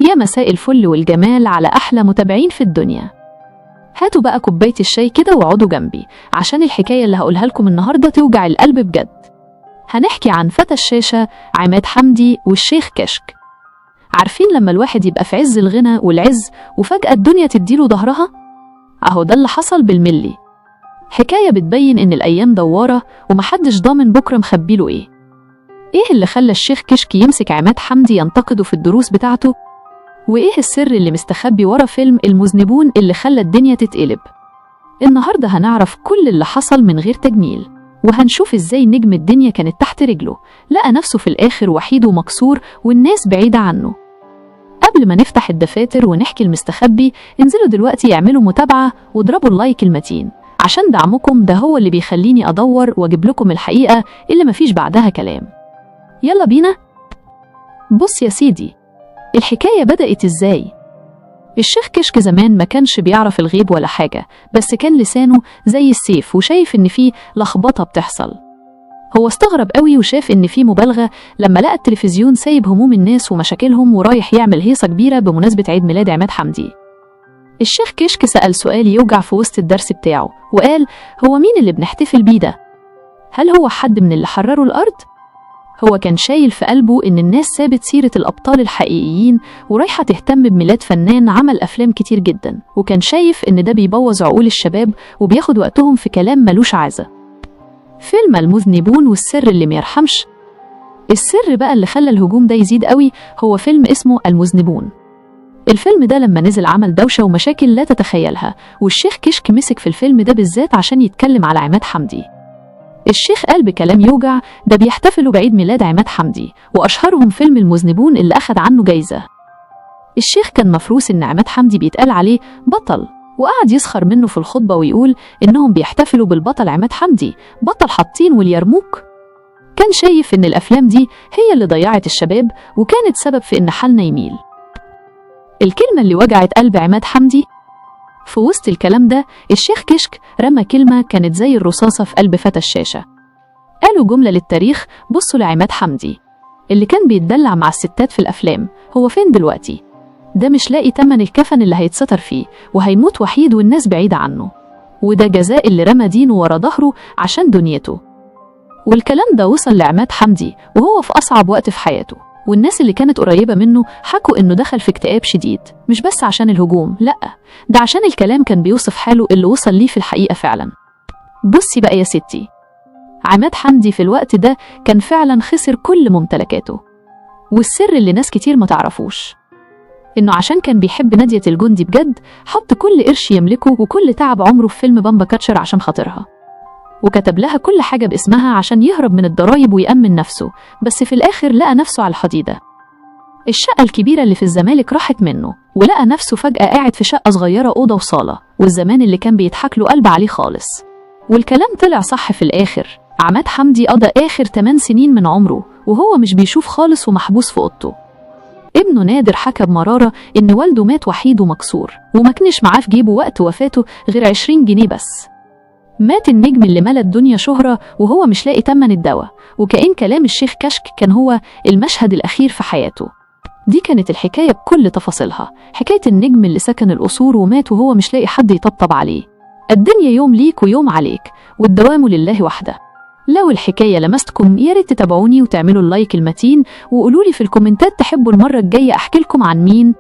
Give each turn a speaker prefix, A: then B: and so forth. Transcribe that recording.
A: يا مساء الفل والجمال على أحلى متابعين في الدنيا. هاتوا بقى كوباية الشاي كده وقعدوا جنبي عشان الحكاية اللي هقولها لكم النهاردة توجع القلب بجد. هنحكي عن فتى الشاشة عماد حمدي والشيخ كشك. عارفين لما الواحد يبقى في عز الغنى والعز وفجأة الدنيا تديله ظهرها؟ أهو ده اللي حصل بالملي. حكاية بتبين إن الأيام دوارة ومحدش ضامن بكرة مخبيله إيه اللي خلى الشيخ كشك يمسك عماد حمدي ينتقده في الدروس بتاعته؟ وإيه السر اللي مستخبي ورا فيلم المذنبون اللي خلى الدنيا تتقلب؟ النهاردة هنعرف كل اللي حصل من غير تجميل، وهنشوف إزاي نجم الدنيا كانت تحت رجله لقى نفسه في الآخر وحيد ومكسور والناس بعيدة عنه. قبل ما نفتح الدفاتر ونحكي المستخبي، انزلوا دلوقتي اعملوا متابعة واضربوا اللايك المتين، عشان دعمكم ده هو اللي بيخليني أدور وأجيب لكم الحقيقة اللي مفيش بعدها كلام. يلا بينا. بص يا سيدي، الحكاية بدأت إزاي؟ الشيخ كشك زمان ما كانش بيعرف الغيب ولا حاجة، بس كان لسانه زي السيف وشايف إن فيه لخبطة بتحصل. هو استغرب قوي وشاف إن فيه مبالغة لما لقى التلفزيون سايب هموم الناس ومشاكلهم ورايح يعمل هيصة كبيرة بمناسبة عيد ميلاد عماد حمدي. الشيخ كشك سأل سؤال يوجع في وسط الدرس بتاعه وقال: هو مين اللي بنحتفل بيه ده؟ هل هو حد من اللي حرروا الأرض؟ هو كان شايل في قلبه إن الناس سابت سيرة الأبطال الحقيقيين ورايحة تهتم بميلاد فنان عمل أفلام كتير جدا، وكان شايف إن ده بيبوظ عقول الشباب وبياخد وقتهم في كلام ملوش عازة. فيلم المذنبون والسر اللي ميرحمش. السر بقى اللي خلى الهجوم ده يزيد قوي هو فيلم اسمه المذنبون. الفيلم ده لما نزل عمل دوشة ومشاكل لا تتخيلها، والشيخ كشك مسك في الفيلم ده بالذات عشان يتكلم على عماد حمدي. الشيخ قال بكلام يوجع: ده بيحتفلوا بعيد ميلاد عماد حمدي، وأشهرهم فيلم المذنبون اللي أخد عنه جايزة. الشيخ كان مفروس إن عماد حمدي بيتقال عليه بطل، وقعد يسخر منه في الخطبة ويقول إنهم بيحتفلوا بالبطل عماد حمدي، بطل حاطين واليرموك. كان شايف إن الأفلام دي هي اللي ضيعت الشباب وكانت سبب في إن حالنا يميل. الكلمة اللي وجعت قلب عماد حمدي. في وسط الكلام ده الشيخ كشك رمى كلمة كانت زي الرصاصة في قلب فتى الشاشة. قالوا جملة للتاريخ: بصوا لعماد حمدي اللي كان بيتدلع مع الستات في الأفلام، هو فين دلوقتي؟ ده مش لاقي تمن الكفن اللي هيتستر فيه، وهيموت وحيد والناس بعيدة عنه، وده جزاء اللي رمى دينه ورا ظهره عشان دنيته. والكلام ده وصل لعماد حمدي وهو في أصعب وقت في حياته، والناس اللي كانت قريبة منه حكوا إنه دخل في اكتئاب شديد، مش بس عشان الهجوم، لأ، ده عشان الكلام كان بيوصف حاله اللي وصل ليه في الحقيقة فعلا. بصي بقى يا ستي، عماد حمدي في الوقت ده كان فعلا خسر كل ممتلكاته. والسر اللي ناس كتير ما تعرفوش إنه عشان كان بيحب نادية الجندي بجد، حط كل قرش يملكه وكل تعب عمره في فيلم بامبا كاتشر عشان خاطرها، وكتب لها كل حاجة باسمها عشان يهرب من الضرايب ويأمن نفسه، بس في الآخر لقى نفسه على الحديدة. الشقة الكبيرة اللي في الزمالك راحت منه، ولقى نفسه فجأة قاعد في شقة صغيرة أوضة وصالة، والزمان اللي كان بيضحك له قلب عليه خالص. والكلام طلع صح في الآخر. عماد حمدي قضى آخر 8 سنين من عمره وهو مش بيشوف خالص ومحبوس في أوضته. ابنه نادر حكى بمرارة إن والده مات وحيد ومكسور، وما كانش معاه في جيبه وقت وفاته غير 20 جنيه بس. مات النجم اللي ملا الدنيا شهرة وهو مش لاقي تمن الدواء، وكأن كلام الشيخ كشك كان هو المشهد الأخير في حياته. دي كانت الحكاية بكل تفاصيلها، حكاية النجم اللي سكن القصور ومات وهو مش لاقي حد يطبطب عليه. الدنيا يوم ليك ويوم عليك، والدوام لله وحده. لو الحكاية لمستكم يا ريت تتابعوني وتعملوا اللايك المتين، وقولولي في الكومنتات تحبوا المرة الجاية أحكي لكم عن مين.